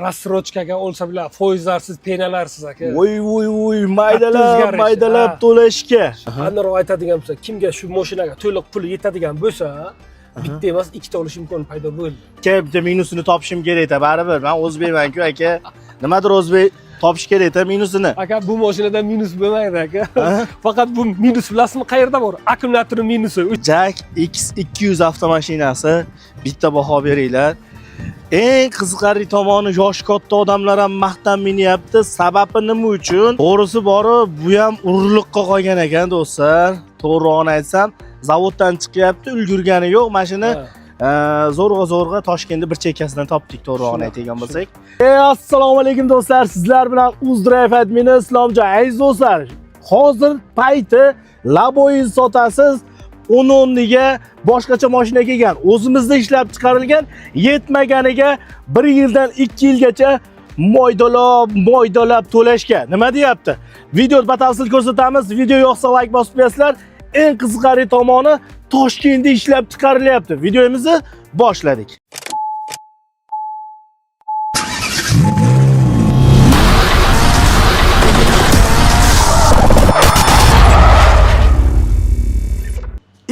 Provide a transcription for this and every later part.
rassrochkaga olsa bilan foizlarsiz, penalarsiz aka. Voy, maydalab to'lashga. Aniqroq aytadigan bo'lsa, kimga shu mashinaga to'liq puli yetadigan bo'lsa, bitta emas, ikkita olish imkoni paydo bo'ldi. Aka, bitta minusini topishim kerak-da, baribir. Men o'zbekman-ku aka. Nimadir o'zbek topish kerak-da minusini. Aka, bu mashinada minus bo'lmaydi aka. Faqat bu minus bilasizmi qayerda bor? Akkumulyator minusi. Jack X200 avtomashinasi bitta baho beringlar. Eng qiziqarli tomoni yosh katta odamlar ham maqtan minyapti. Sababi nima uchun? To'g'risi borib, bu ham urliqqa qolgan ekan do'stlar. To'g'rirog'ini aytsam, zavoddan chiqyapti, ulgurgani yo'q. Mashina zo'rg'a Toshkentda bir chekkasidan topdik, to'g'rirog'ini aytadigan bo'lsak. Assalomu alaykum do'stlar. Sizlar bilan UzDrive admini Islomjon. Aziz do'stlar, hozir payti Labo'yi sotasiz. 10-ga boshqacha mashina kelgan. O'zimizda ishlab chiqarilgan, yetmaganiga 1 yildan 2 yilgacha moydalab to'lashga. Nima deyapti? Videoda batafsil ko'rsatamiz. Video yoqsa like bosib qo'yasizlar. Eng qiziqarli tomoni Toshkentda ishlab chiqarilyapti. Videomizni boshladik.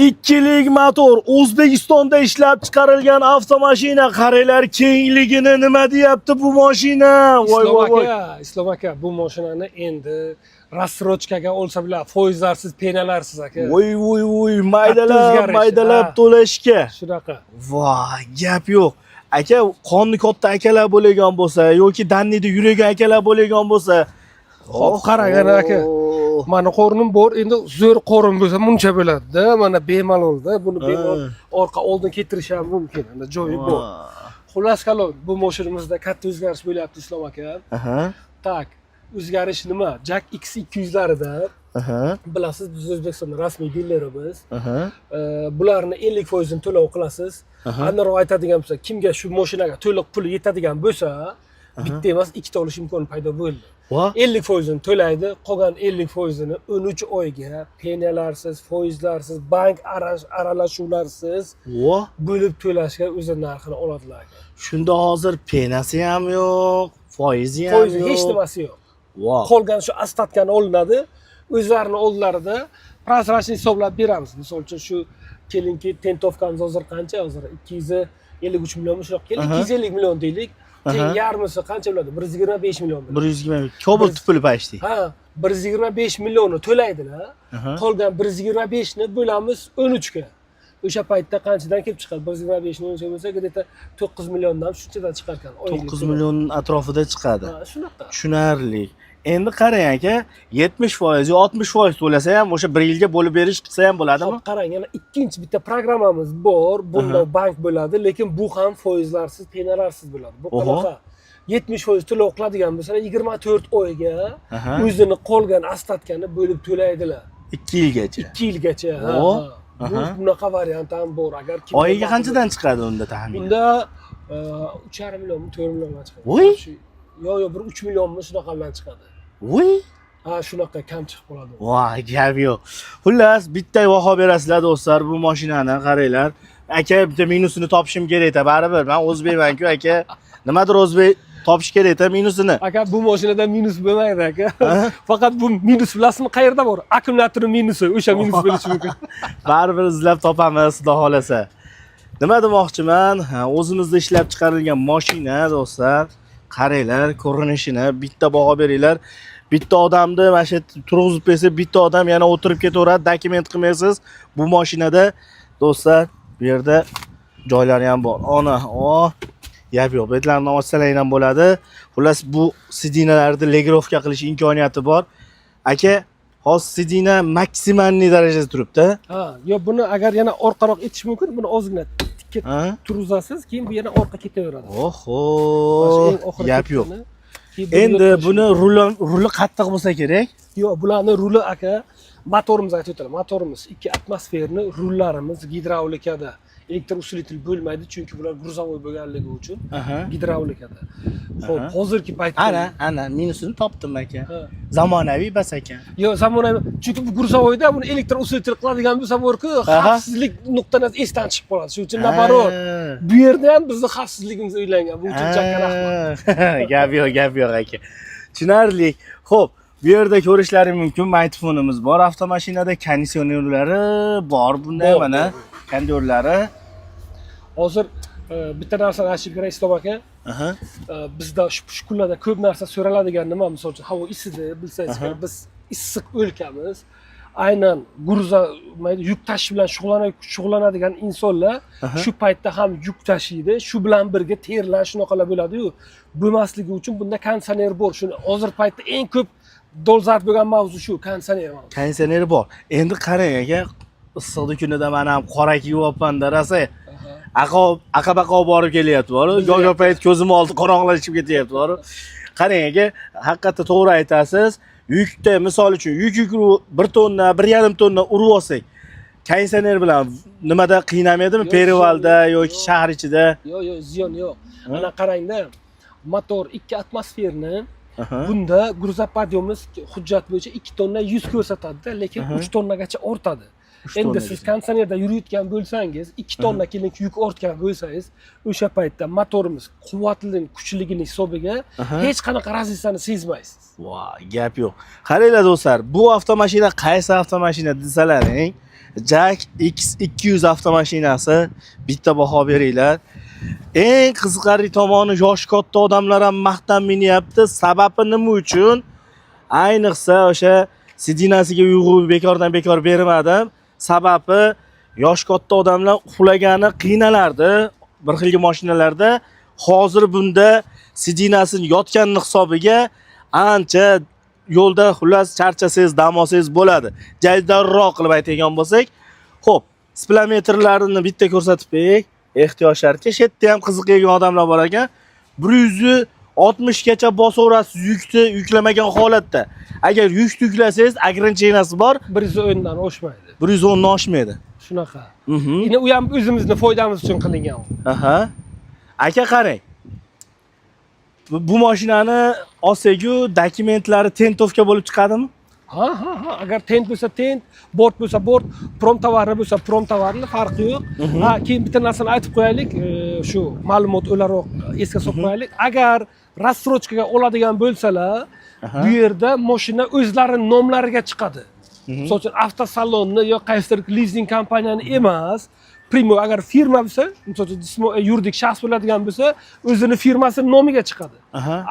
Ikkilik motor O'zbekistonda ishlab chiqarilgan avtomashina. Qaranglar kengligini, nima deyapti bu mashina? Voy. Islom aka, bu mashinani endi rassrochkaga olsa bilan foizlarsiz, penalarsiz aka. Voy, maydalab to'lashga. Shunaqa. Voy, gap yo'q. Aka, qonni katta akalar bo'lgan bo'lsa yoki dannida yuragan akalar bo'lgan bo'lsa, hop qaragan aka. Mana qo'rnim bor, endi zo'r qo'rim bo'lsa muncha bo'ladi-da. Mana bemalolda, buni bemalol orqa oldin keltirish ham mumkin. Ana joyi bor. Xullas qalon, bu mashinamizda katta o'zgarish bo'lyapti Islom aka. Tak, o'zgarish nima? Jack X200larida. Bilasiz, biz O'zbekistonda rasmiy dilerimiz. Bularni 50% ni to'lov qilasiz. Aniqroq aytadigan bo'lsa, kimga shu mashinaga to'liq puli yetadigan bo'lsa, bitta emas, ikkita olish imkoni paydo bo'ldi. 50% ni to'laydi, qolgan 50% ni 13 oyga penalarsiz, foizlarsiz, bank aralashuvlarsiz bo'lib to'lashga o'zi narxini oladilar. Shunda hozir penasi ham yo'q, foizi ham yo'q. Hech nimasi yo'q. Qolgan shu ostatkani olinadi, o'zlarini oldlarida prasrashni hisoblab beramiz. Misol uchun shu kelinki tentovkamiz hozir qancha? Hozir 253 million shunaqa keling, 250 million deylik. Keyin yarmisi qancha bo'ladi? 125 million. 125. Kobalt puli pashti. Ha, 125 millionni to'laydilar. Qolgan 125 ni bo'lamiz 13 ga. O'sha paytda qanchadan kelib chiqadi? 125 ni 13 bo'lsa, где-то 9 milliondan shunchadan chiqar ekan. 9 million atrofida chiqadi. Ha, shunaqa. Tushunarli. Endi qarang aka, 70% yo 60% to'lasa ham o'sha 1 yilga bo'lib berish qilsa ham bo'ladimi? Qarang, yana ikkinchi bitta programmamiz bor. Bunda bank bo'ladi, lekin bu ham foizlarsiz, penalarsiz bo'ladi. Bu qanaqa? 70% to'lov qiladigan bo'lsa, 24 oyga o'zini qolgan ostatkani bo'lib to'laydilar. 2 yilgacha. 2 yilgacha. Bunaqa variant ham bor. Agar kim oyiga qanchadan chiqadi unda taxmin? Unda 3,5 million, 4 milliondan chiqadi. Voy! Yo, bir 3 millionmi shunaqa bilan chiqadi. Voy! Ha, shunaqa kam chiqib qoladi. Voy, gap yo'q. Xullas, bitta baho berasizlar do'stlar bu mashinani, qaranglar. Aka, bitta minusini topishim kerak-da, baribir. Men o'zbekman-ku aka. Nimadir o'zbek topish kerak-da minusini. Aka, bu mashinada minus bo'lmaydi aka. Faqat bu minus bilasizmi qayerda bor? Akkumulyator minusi, o'sha minus bo'lishi mumkin. Baribir izlab topamiz, xudo xolasa. Nima demoqchiman? O'zimizda ishlab chiqarilgan mashina do'stlar. Qaranglar, ko'rinishini bitta baho beringlar. Bitta odamni mana shu turg'izib bersa, bitta odam yana o'tirib ketaveradi, dokument qilmaysiz. Bu mashinada do'stlar, bu yerda joylari ham bor. Ana, gap yo'q. Betlarni ochsalar ham bo'ladi. Xullas, bu sidinalarni legirovka qilish imkoniyati bor. Aka, hozir sidina maksimalniy darajada turibdi. Ha, yo buni agar yana orqaroq etish mumkin, buni ozgina turuzasiz, keyin bu yana orqa ketaveradi. Oho, gap yo'q. Endi buni ruli qattiq bo'lsa kerak. Yo'q, bularni ruli aka, motorimiz aytib o'taman. Motorimiz 2 atmosferni rullarimiz gidravlikada elektr usilitel bo'lmaydi, chunki bular gruzovoy bo'lganligi uchun Aha. gidravlikada. Xo'p, hozirgi paytda Ana minusini topdim aka. Ha. Zamonaviy bas ekan. Yo, zamonaviy, chunki bu gruzovoyda buni elektr usilitel qiladigan bo'lsa borku, xavfsizlik nuqtai nazari esdan chiqib qoladi. Shuning uchun nabarot. Bu yerda ham bizni xavfsizligimiz o'ylangan. Bu uchun chakka rahmat. Gap yo'q aka. Tushunarli. Xo'p, bu yerda ko'rishlaring mumkin, maytfonimiz bor, avtomashinada konditsionerlari bor, bunday mana konditsionerlari. Hozir bitta narsani aytib beray Islom aka. Aha. Bizda shu kunlarda ko'p narsa so'raladigan nima, misol uchun havo isidi, bilsangiz, biz issiq o'lkamiz. Aynan gruza, yuk tashish bilan shug'ullanadigan insonlar shu paytda ham yuk tashiydi. Shu bilan birga terlar shunaqalar bo'ladi-yu. Bo'lmasligi uchun bunda konditsioner bor. Shuni hozir paytda eng ko'p dolzarb bo'lgan mavzu shu konditsioner. Konditsioner bor. Endi qarang aka, issiqda kunida men ham qora kiyibman-da, rosa. Aqabaqa borib kelyapti-bor. Go'yo payt ko'zim oldi qorong'ilashib ketyapti-bor. Qarang aka, haqiqatda to'g'ri aytasiz. Yukda, misol uchun, yuk 1 tonna, 1,5 tonna urib olsak, konditsioner bilan nimada qiynamadimi? Perivalda yoki shahar ichida? Yo'q, ziyon yo'q. Mana qarangda, motor 2 atmosferni bunda gruzopodyomiz hujjat bo'yicha 2 tonna 100 ko'rsatadi, lekin 3 tonnagacha ortadi. Endi siz konditsionerda yurayotgan bo'lsangiz, 2 tonna keling yuk ortgan bo'lsangiz, o'sha paytda motorimiz quvvatli, kuchligini hisobiga hech qanaqa razlitsani sezmaysiz. Voy, gap yo'q. Qaranglar do'stlar, bu avtomashina qaysi avtomashina desalaring, Jack X200 avtomashinasi, bitta baho beringlar. Eng qiziqarli tomoni, yoshi katta odamlar ham maqtan minyapti. Sababi nima uchun? Ayniqsa o'sha sidinasiga uyg'u bekordan bekor bermadim. Sababi yosh katta odamlar uxlagani qiynalardi bir xilgi mashinalarda. Hozir bunda sidinasini yotganning hisobiga ancha yo'lda xullas charchasangiz, dam olsangiz bo'ladi. Jaydarroq qilib aytadigan bo'lsak, xo'p, spilometrlarini bitta ko'rsatib bering. Ehtiyojlarga shetda ham qiziqadigan odamlar bor ekan. 160 gacha bosaverasiz yukni yuklamagan holatda. Agar yukni yuklasangiz, ограниченияsi bor, 110 dan oshmaydi. 110 dan oshmaydi. Shunaqa. Endi u ham o'zimizning foydamiz uchun qilingan. Aha. Aka qarang. Bu mashinani olsak-ku, dokumentlari tentovka bo'lib chiqadimi? Ha, agar tent bo'lsa tent, bort bo'lsa bort, prom tovarni bo'lsa prom tovarni, farqi yo'q. Ha, keyin bitta narsani aytib qo'yaylik, shu ma'lumot o'laroq esga solib qo'yaylik. Agar рассрочкаga oladigan bo'lsalar, bu yerda mashina o'zlarining nomlariga chiqadi. Misol uchun avtosalonni yo qaysidir lizing kompaniyani emas, primo agar firma bo'lsa, misol uchun yuridik shaxs bo'ladigan bo'lsa, o'zini firmasining nomiga chiqadi.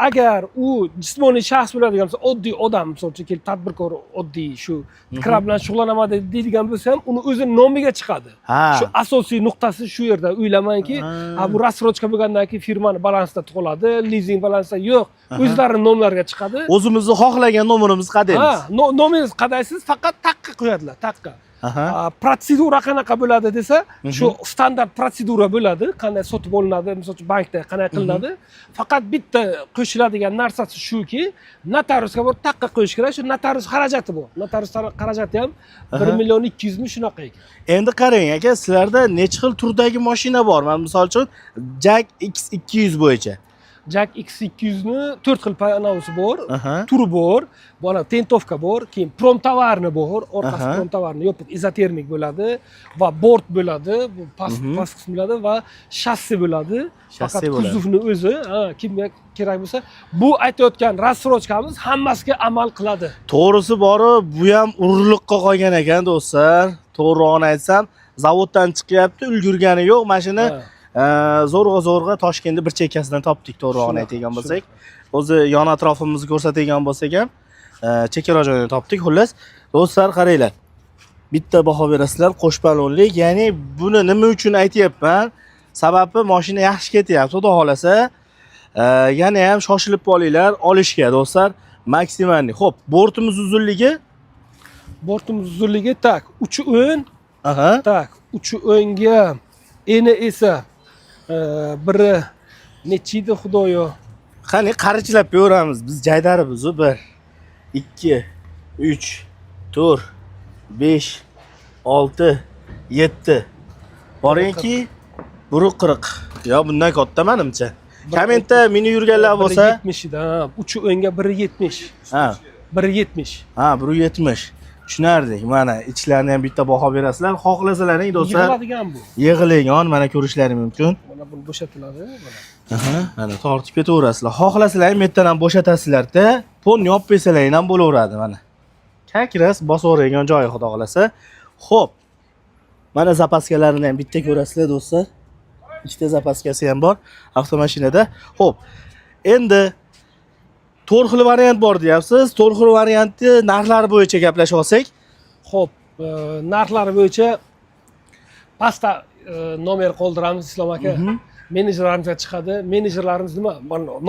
Agar u jismoniy shaxs bo'ladigan bo'lsa, oddiy odam, misol uchun kelib tadbirkor, oddiy shu fikra bilan shug'ullanaman deydigan bo'lsa ham, uni o'zining nomiga chiqadi. Shu asosiy nuqtasi shu yerda. O'ylamanki, bu рассрочка bo'lgandan keyin firmani balansida qoladi, lizing balansda yo'q, o'zlarining nomlariga chiqadi. O'zimizni xohlagan nomerimizni qadaymiz. Nomeringizni qadaysiz, faqat taqqa qo'yadilar, taqqa. Protsedura qanaqa bo'ladi desa, shu standart protsedura bo'ladi, qanday sotib olinadi, masalan, bankda qanday qilinadi. Faqat bitta qo'shiladigan narsasi shuki, notariusga borib taqqa qo'yish kerak. Shu notarius xarajati bor. Notarius xarajati ham 1,200,000 ming shunaqa ekan. Endi qarang aka, sizlarda necha xil turdagi mashina bor? Men misol uchun Jack X200 bo'yicha. Jack X200 ni 4 xil panosi bor, turi bor, mana tentovka bor, keyin prom tovarni bor, orqasi prom tovarni yopiq izotermik bo'ladi va bort bo'ladi, bu past qism bo'ladi va shassi bo'ladi. Faqat kuzovni o'zi, kimga kerak bo'lsa, bu aytayotgan рассрочкamiz hammasiga amal qiladi. To'g'risi bori, bu ham urilliqqa qolgan ekan do'stlar. To'g'rirog'ini aytsam, zavoddan chiqyapti, ulgurgani yo'q mashina. Zo'rg'a Toshkentda bir chekkasidan topdik, to'g'rirog'ini aytadigan bo'lsak. O'zi yon atrofimizni ko'rsatadigan bo'lsak ham, chekkaroq joydan topdik. Xullas, do'stlar qaranglar. Bitta baho berasizlar, qo'shbalonlik. Ya'ni buni nima uchun aytayapman? Sababi mashina yaxshi ketyapti, xudo xolasa. Yana ham shoshilib qolinglar olishga, do'stlar. Maksimalni. Xo'p, bortimiz uzunligi? Bortimiz uzunligi tak 3 tak 3 ga eni esa biri nechida xudoyo. Qani qarichilab beramiz. Biz jaydarimiz 1 2 3 4 5 6 7 Boringki 140. Yo, bundan katta menimcha. Kommentda meni yurganlar bo'lsa, 170 da. Uchi o'nga 170. ha, 170. ha, 170. Tushunardik. Mana ichlarni ham bitta baho berasizlar. Xohlasalaring do'stlar, Yig'iladigan bu. yig'iling, mana ko'rishlaring mumkin. Mana buni bo'shatiladi, mana. Aha, mana tortib ketaverasizlar. Xohlasalaring bu yerdan ham bo'shatasizlar-da, pon yopib besalaring ham bo'laveradi mana. Kakras bosaveradigan joyi xudo xolasa. Xo'p. Mana zapaskalarini ham bitta ko'rasizlar do'stlar. Ikkita zapaskasi ham bor avtomashinada. Xo'p. Endi 4 xil variant bor deyapsiz. 4 xil variantni narxlari bo'yicha gaplashib olsak. Xo'p, narxlari bo'yicha pastda nomer qoldiramiz Islom aka. Menejerlarimizga chiqadi. Menejerlarimiz nima?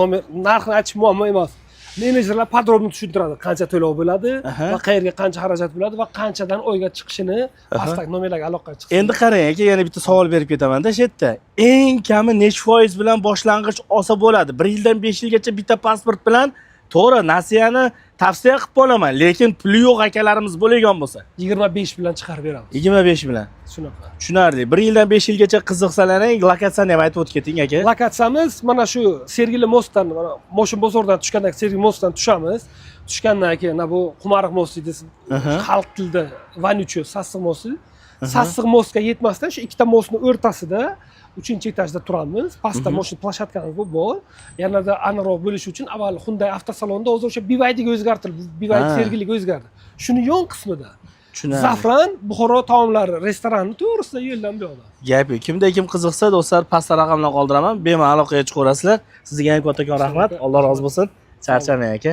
Nomer narxni aytish muammo emas. Menejerlar podrobni tushuntiradi, qancha to'lov bo'ladi va qayerga qancha xarajat bo'ladi va qanchadan oyga chiqishini pastdagi nomerlarga aloqa chiqsin. Endi qarang aka, yana bitta savol berib ketaman-da shu yerda. Eng kami necha foiz bilan boshlang'ich olsa bo'ladi? 1 yildan 5 yilgacha bitta pasport bilan to'g'ri nasiyani tavsiya qilib qolaman, lekin puli yo'q akalarimiz bo'lgan bo'lsa 25 bilan chiqarib beramiz. 25 bilan. Shunaqa. Tushunarli. 1 yildan 5 yilgacha qiziqsalaring, lokatsiyani ham aytib o'tib keting aka. Lokatsiyamiz mana shu Sergeli mostdan, mana Moshin bozordan tushgandan Sergeli mostdan tushamiz. Tushgandan keyin bu Qumariq mosti desa, xalq tilida Vanuchi Sassiq mosti. Sassiq mostga yetmasdan shu ikkita mostning o'rtasida 3-etajda turamiz. Pastda mashina plashatkamiz bor. Yanada aniqroq bo'lish uchun avval Hyundai avtosalonda hozir o'sha BYDga o'zgartirildi. BYD Sergeliga o'zgardi. Shuni yon qismida Zafran Buxoro taomlari restorani to'g'risida yo'ldan bu yoqda. Gapi, kimda kim qiziqsa do'stlar, pastda raqamlarni qoldiraman, bemalol aloqaga chiqaverasizlar. Sizga ham kattakon rahmat. Alloh rozi bo'lsin. Charchamang aka.